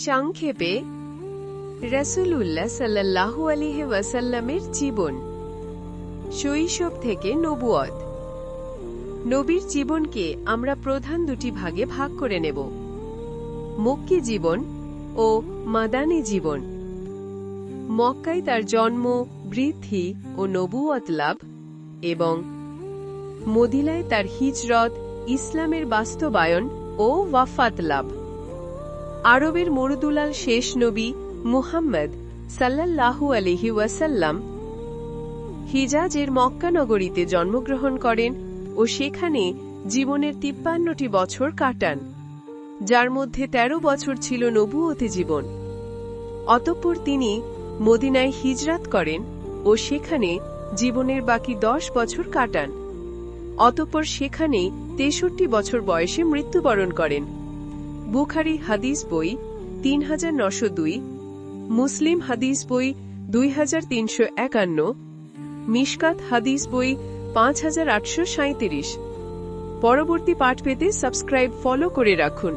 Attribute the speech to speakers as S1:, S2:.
S1: সংক্ষেপে রাসূলুল্লাহ সাল্লাল্লাহু আলাইহি ওয়াসাল্লামের জীবন। শৈশব থেকে নবুয়ত। নবীর জীবনকে আমরা প্রধান দুটি ভাগে ভাগ করে নেব: মক্কি জীবন ও মাদানী জীবন। মক্কায় তার জন্ম, বৃদ্ধি ও নবুয়ত লাভ, এবং মদিনায় তার হিজরত, ইসলামের বাস্তবায়ন ও ওয়াফাত লাভ। আরবের মরুদুলাল শেষ নবী মুহাম্মদ সাল্লাল্লাহু আলাইহি ওয়াসাল্লাম হিজাজের মক্কা নগরীতে জন্মগ্রহণ করেন ও সেখানে জীবনের ৫৩টি বছর কাটান, যার মধ্যে ১৩ বছর ছিল নবুয়তি জীবন। অতঃপর তিনি মদিনায় হিজরত করেন ও সেখানে জীবনের বাকি ১০ বছর কাটান। অতঃপর সেখানে ৬৩ বছর বয়সে মৃত্যুবরণ করেন। বুখারী হাদিস বই ৩৯০২, মুসলিম হাদিস বই ২৩৫১, মিশকাত হাদিস বই ৫৮৩৭। পরবর্তী পাঠ পেতে সাবস্ক্রাইব ফলো করে রাখুন।